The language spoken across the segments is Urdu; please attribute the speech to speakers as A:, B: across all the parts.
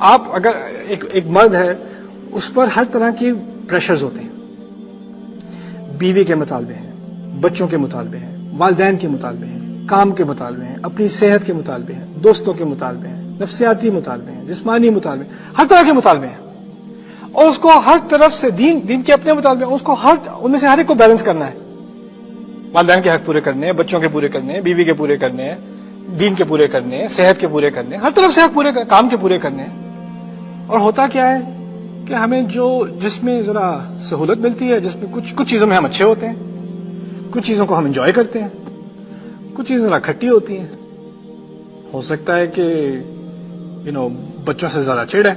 A: آپ اگر ایک مرد ہے اس پر ہر طرح کی پریشرز ہوتے ہیں، بیوی کے مطالبے ہیں، بچوں کے مطالبے ہیں، والدین کے مطالبے ہیں، کام کے مطالبے ہیں، اپنی صحت کے مطالبے ہیں، دوستوں کے مطالبے ہیں، نفسیاتی مطالبے ہیں، جسمانی مطالبے ہیں، ہر طرح کے مطالبے ہیں، اور اس کو ہر طرف سے دین کے اپنے مطالبے ہیں، اس کو ان میں سے ہر ایک کو بیلنس کرنا ہے. والدین کے حق پورے کرنے ہیں، بچوں کے پورے کرنے ہیں، بیوی کے پورے کرنے ہیں، دین کے پورے کرنے ہیں، صحت کے پورے کرنے ہیں، ہر طرف سے حق پورے کام کے پورے کرنے ہیں. اور ہوتا کیا ہے کہ ہمیں جس میں ذرا سہولت ملتی ہے، جس میں کچھ چیزوں میں ہم اچھے ہوتے ہیں، کچھ چیزوں کو ہم انجوائے کرتے ہیں، کچھ چیزیں ذرا کھٹی ہوتی ہیں. ہو سکتا ہے کہ بچوں سے زیادہ چڑ ہے،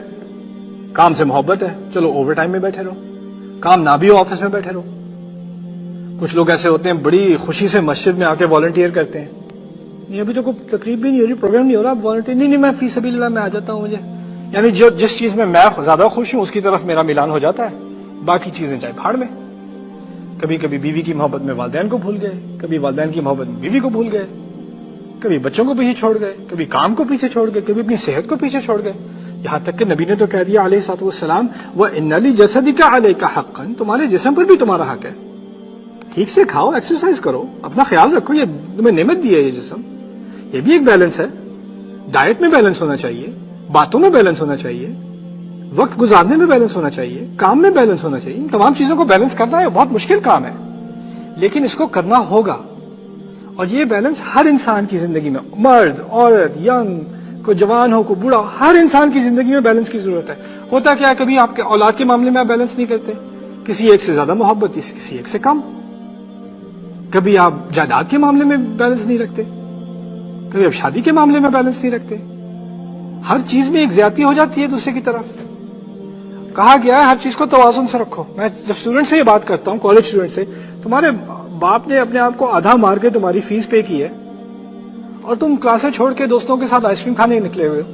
A: کام سے محبت ہے، چلو اوور ٹائم میں بیٹھے رہو، کام نہ بھی ہو آفس میں بیٹھے رہو. کچھ لوگ ایسے ہوتے ہیں بڑی خوشی سے مسجد میں آ کے والنٹیئر کرتے ہیں. نہیں ابھی تو کوئی تقریب بھی نہیں ہو رہی، پروگرام نہیں ہو رہا، والنٹیئر نہیں میں فی سبیل اللہ میں آ جاتا ہوں. مجھے یعنی جس چیز میں زیادہ خوش ہوں اس کی طرف میرا میلان ہو جاتا ہے، باقی چیزیں چاہے بھاڑ میں. کبھی کبھی بیوی کی محبت میں والدین کو بھول گئے، کبھی والدین کی محبت میں بیوی کو بھول گئے، کبھی بچوں کو پیچھے چھوڑ گئے، کبھی کام کو پیچھے چھوڑ گئے، کبھی اپنی صحت کو پیچھے چھوڑ گئے. یہاں تک کہ نبی نے تو کہہ دیا علیہ الصلوۃ والسلام وَإِنَّ لِجَسَدِكَ عَلَيْكَ حَقًّا، تمہارے جسم پر بھی تمہارا حق ہے. ٹھیک سے کھاؤ، ایکسرسائز کرو، اپنا خیال رکھو، یہ تمہیں نعمت دی ہے یہ جسم. یہ بھی ایک بیلنس ہے. ڈائٹ میں بیلنس ہونا چاہیے، باتوں میں بیلنس ہونا چاہیے، وقت گزارنے میں بیلنس ہونا چاہیے، کام میں بیلنس ہونا چاہیے. ان تمام چیزوں کو بیلنس کرنا ہے بہت مشکل کام ہے، لیکن اس کو کرنا ہوگا. اور یہ بیلنس ہر انسان کی زندگی میں، مرد، عورت، ینگ، کوئی جوان ہو، کوئی بوڑھا، ہر انسان کی زندگی میں بیلنس کی ضرورت ہے. ہوتا کیا ہے کبھی آپ کے اولاد کے معاملے میں آپ بیلنس نہیں کرتے، کسی ایک سے زیادہ محبت، کسی ایک سے کم. کبھی آپ جائیداد کے معاملے میں بیلنس نہیں رکھتے، کبھی آپ شادی کے معاملے میں بیلنس نہیں رکھتے. ہر چیز میں ایک زیادتی ہو جاتی ہے دوسرے کی طرف. کہا گیا ہے ہر چیز کو توازن سے رکھو. میں جب اسٹوڈنٹ سے یہ بات کرتا ہوں، کالج اسٹوڈنٹ سے، تمہارے باپ نے اپنے آپ کو آدھا مار کے تمہاری فیس پے کی ہے اور تم کلاسیں چھوڑ کے دوستوں کے ساتھ آئس کریم کھانے نکلے ہوئے ہو.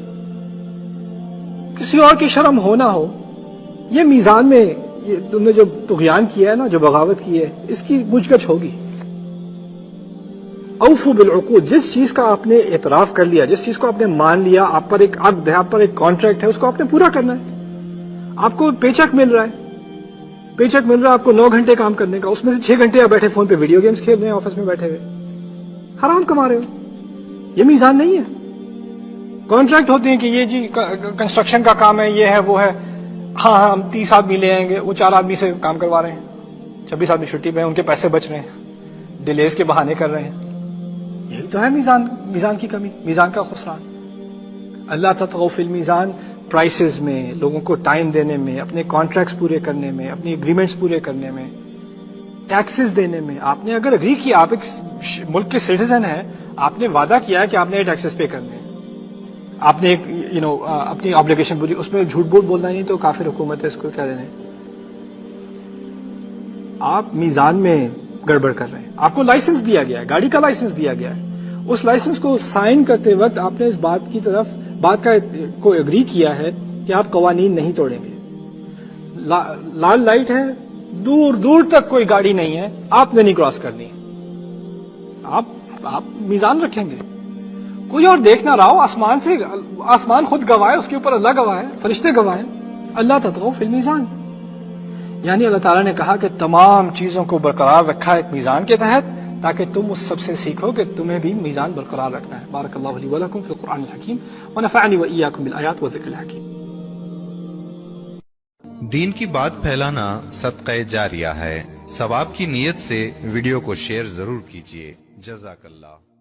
A: کسی اور کی شرم ہو نہ ہو، یہ میزان میں تم نے جو طغیان کیا ہے نا، جو بغاوت کی ہے، اس کی مجھ گچھ ہوگی. اوفوا بالعقود، جس چیز کا آپ نے اعتراف کر لیا، جس چیز کو آپ نے مان لیا، آپ پر ایک عقد ہے، آپ پر ایک کانٹریکٹ ہے، اس کو آپ نے پورا کرنا ہے. آپ کو پے چیک مل رہا ہے، آپ کو 9 گھنٹے کام کرنے کا، اس میں سے 6 گھنٹے آپ بیٹھے فون پہ ویڈیو گیمز کھیل رہے ہیں، آفس میں بیٹھے ہوئے حرام کما رہے ہو. یہ میزان نہیں ہے. کانٹریکٹ ہوتے ہیں کہ یہ جی کنسٹرکشن کا کام ہے، یہ ہے وہ ہے، ہاں ہم 30 آدمی لے آئیں گے، وہ 4 آدمی سے کام کروا رہے ہیں، 26 آدمی چھٹی پہ ہیں، ان کے پیسے بچ رہے ہیں، ڈیلیز کے بہانے کر رہے ہیں. یہی تو ہے میزان کی کمی، میزان کا خسران. اللہ تطغوا فی المیزان، پرائسز میں، لوگوں کو ٹائم دینے میں، اپنے کانٹریکٹس پورے کرنے میں، اپنی اگریمنٹس پورے کرنے میں، ٹیکسز دینے میں. آپ نے اگر اگری کیا، آپ ایک ملک کے سٹیزن ہیں، آپ نے وعدہ کیا ہے کہ آپ نے ٹیکسز پے کرنے ہیں، آپ نے اپنی آبلیگیشن پوری، اس میں جھوٹ بوٹ بولنا نہیں تو کافر حکومت ہے، اس کو کیا دینے. آپ میزان میں گڑبڑ کر رہے ہیں. آپ کو لائسنس دیا گیا ہے، گاڑی کا لائسنس دیا گیا ہے، اس لائسنس کو سائن کرتے وقت آپ نے اس بات کو اگری کیا ہے کہ آپ قوانین نہیں توڑیں گے. لال لائٹ ہے، دور دور تک کوئی گاڑی نہیں ہے، آپ نے نہیں کراس کرنی. آپ میزان رکھیں گے. کوئی اور دیکھ نہ رہا ہو، آسمان خود گواہ ہے، اس کے اوپر اللہ گواہ ہے، فرشتے گواہ ہیں. اللہ تطغوا فی المیزان، یعنی اللہ تعالیٰ نے کہا کہ تمام چیزوں کو برقرار رکھا ایک میزان کے تحت، تاکہ تم اس سب سے سیکھو کہ تمہیں بھی میزان برقرار رکھنا ہے. بارک اللہ لی ولکم فی القرآن الحکیم ونفعنی وإیاکم بالآیات والذکر الحکیم.
B: دین کی بات پھیلانا صدقہ جاریہ ہے. ثواب کی نیت سے ویڈیو کو شیئر ضرور کیجیے. جزاک اللہ.